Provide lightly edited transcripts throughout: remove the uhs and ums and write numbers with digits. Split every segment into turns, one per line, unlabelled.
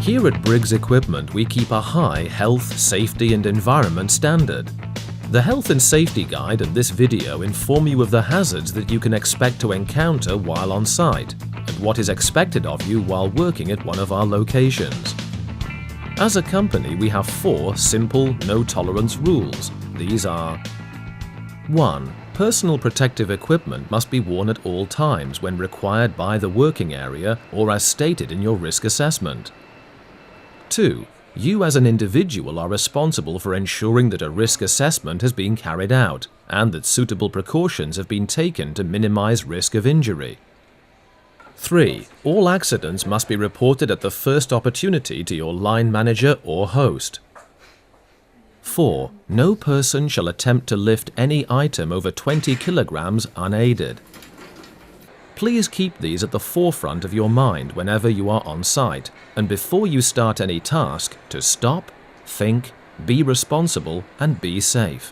Here at Briggs Equipment, we keep a high health, safety and environment standard. The Health and Safety Guide and this video inform you of the hazards that you can expect to encounter while on site, and what is expected of you while working at one of our locations. As a company, we have 4 simple, no-tolerance rules. These are: 1. Personal protective equipment must be worn at all times when required by the working area or as stated in your risk assessment. 2. You as an individual are responsible for ensuring that a risk assessment has been carried out and that suitable precautions have been taken to minimize risk of injury. 3. All accidents must be reported at the first opportunity to your line manager or host. 4. No person shall attempt to lift any item over 20 kilograms unaided. Please keep these at the forefront of your mind whenever you are on site, and before you start any task, to stop, think, be responsible, and be safe.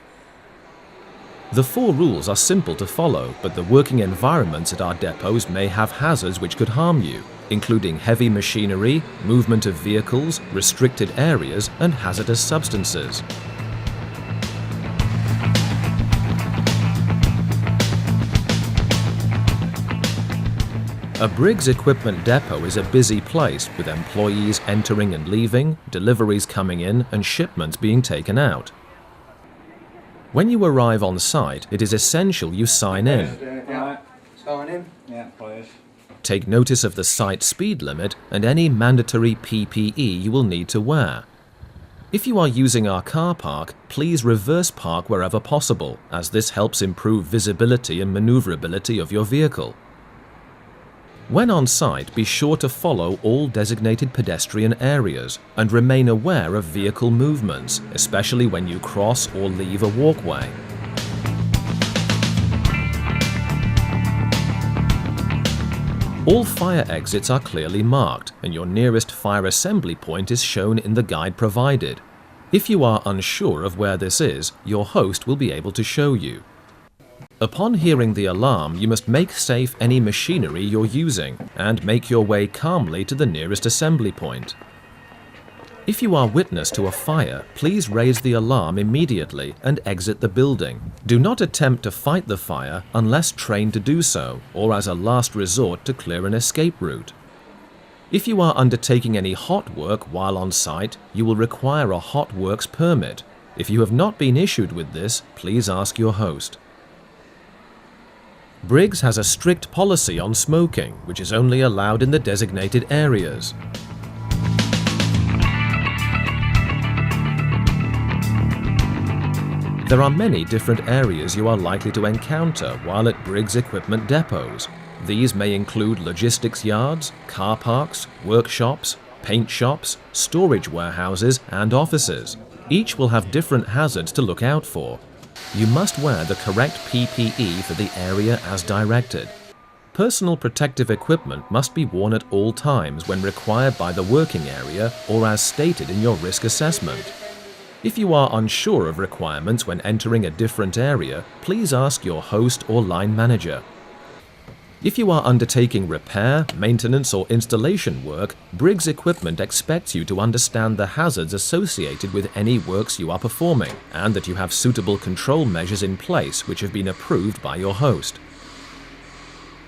The 4 rules are simple to follow, but the working environments at our depots may have hazards which could harm you, including heavy machinery, movement of vehicles, restricted areas, and hazardous substances. A Briggs Equipment depot is a busy place with employees entering and leaving, deliveries coming in, and shipments being taken out. When you arrive on site, it is essential you sign in.
Sign in? Yeah, please.
Take notice of the site speed limit and any mandatory PPE you will need to wear. If you are using our car park, please reverse park wherever possible, as this helps improve visibility and maneuverability of your vehicle. When on site, be sure to follow all designated pedestrian areas and remain aware of vehicle movements, especially when you cross or leave a walkway. All fire exits are clearly marked, and your nearest fire assembly point is shown in the guide provided. If you are unsure of where this is, your host will be able to show you. Upon hearing the alarm, you must make safe any machinery you're using and make your way calmly to the nearest assembly point. If you are witness to a fire, please raise the alarm immediately and exit the building. Do not attempt to fight the fire unless trained to do so, or as a last resort to clear an escape route. If you are undertaking any hot work while on site, you will require a hot works permit. If you have not been issued with this, please ask your host. Briggs has a strict policy on smoking, which is only allowed in the designated areas. There are many different areas you are likely to encounter while at Briggs Equipment depots. These may include logistics yards, car parks, workshops, paint shops, storage warehouses, and offices. Each will have different hazards to look out for. You must wear the correct PPE for the area as directed. Personal protective equipment must be worn at all times when required by the working area or as stated in your risk assessment. If you are unsure of requirements when entering a different area, please ask your host or line manager. If you are undertaking repair, maintenance or installation work, Briggs Equipment expects you to understand the hazards associated with any works you are performing and that you have suitable control measures in place which have been approved by your host.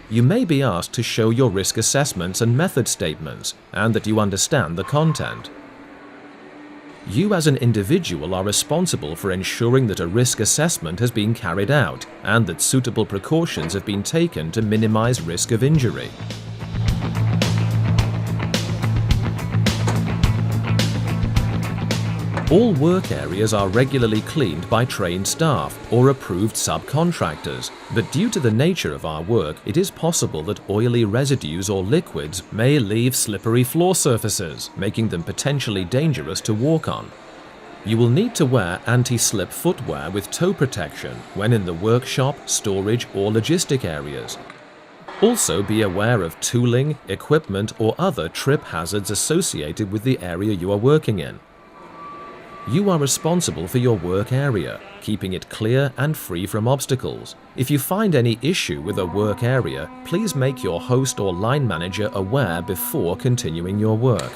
You may be asked to show your risk assessments and method statements and that you understand the content. You as an individual are responsible for ensuring that a risk assessment has been carried out and that suitable precautions have been taken to minimize risk of injury. All work areas are regularly cleaned by trained staff or approved subcontractors, but due to the nature of our work, it is possible that oily residues or liquids may leave slippery floor surfaces, making them potentially dangerous to walk on. You will need to wear anti-slip footwear with toe protection when in the workshop, storage, or logistic areas. Also be aware of tooling, equipment, or other trip hazards associated with the area you are working in. You are responsible for your work area, keeping it clear and free from obstacles. If you find any issue with a work area, please make your host or line manager aware before continuing your work.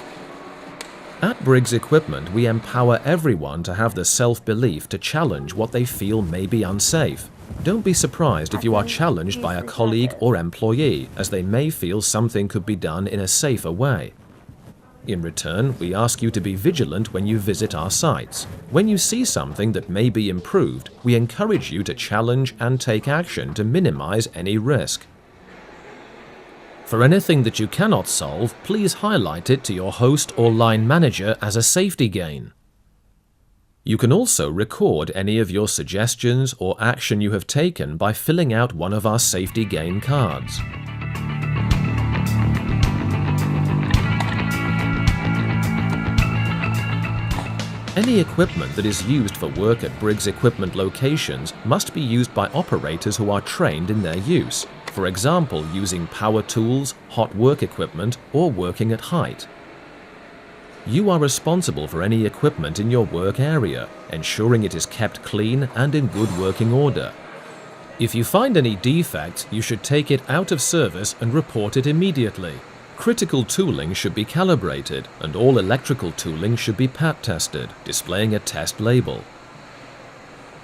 At Briggs Equipment, we empower everyone to have the self-belief to challenge what they feel may be unsafe. Don't be surprised if you are challenged by a colleague or employee, as they may feel something could be done in a safer way. In return, we ask you to be vigilant when you visit our sites. When you see something that may be improved, we encourage you to challenge and take action to minimize any risk. For anything that you cannot solve, please highlight it to your host or line manager as a safety gain. You can also record any of your suggestions or action you have taken by filling out one of our safety gain cards. Any equipment that is used for work at Briggs Equipment locations must be used by operators who are trained in their use. For example, using power tools, hot work equipment, or working at height. You are responsible for any equipment in your work area, ensuring it is kept clean and in good working order. If you find any defects, you should take it out of service and report it immediately. Critical tooling should be calibrated, and all electrical tooling should be PAT tested, displaying a test label.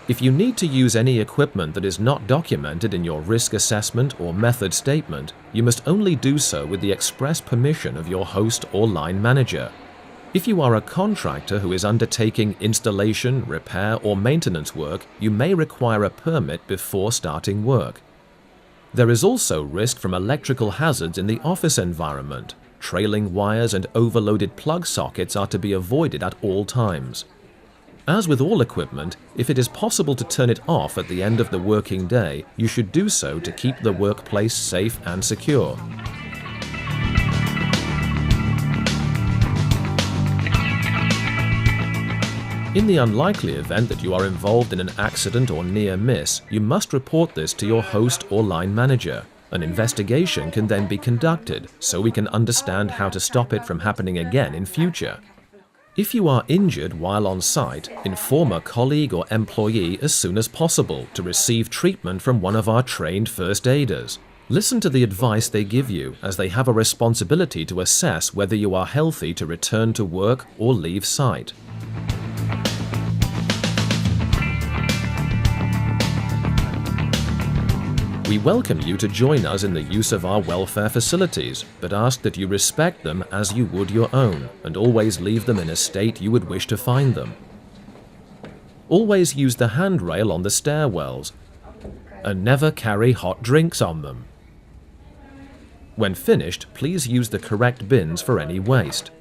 If you need to use any equipment that is not documented in your risk assessment or method statement, you must only do so with the express permission of your host or line manager. If you are a contractor who is undertaking installation, repair, or maintenance work, you may require a permit before starting work. There is also risk from electrical hazards in the office environment. Trailing wires and overloaded plug sockets are to be avoided at all times. As with all equipment, if it is possible to turn it off at the end of the working day, you should do so to keep the workplace safe and secure. In the unlikely event that you are involved in an accident or near miss, you must report this to your host or line manager. An investigation can then be conducted, so we can understand how to stop it from happening again in future. If you are injured while on site, inform a colleague or employee as soon as possible to receive treatment from one of our trained first aiders. Listen to the advice they give you, as they have a responsibility to assess whether you are healthy to return to work or leave site. We welcome you to join us in the use of our welfare facilities, but ask that you respect them as you would your own, and always leave them in a state you would wish to find them. Always use the handrail on the stairwells, and never carry hot drinks on them. When finished, please use the correct bins for any waste.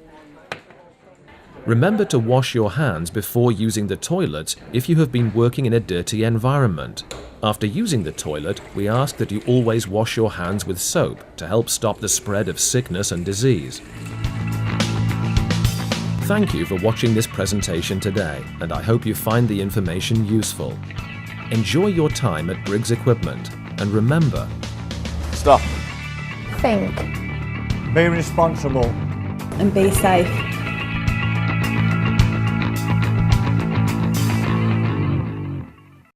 Remember to wash your hands before using the toilets if you have been working in a dirty environment. After using the toilet, we ask that you always wash your hands with soap to help stop the spread of sickness and disease. Thank you for watching this presentation today, and I hope you find the information useful. Enjoy your time at Briggs Equipment, and remember:
Stop.
Think.
Be responsible.
And be safe.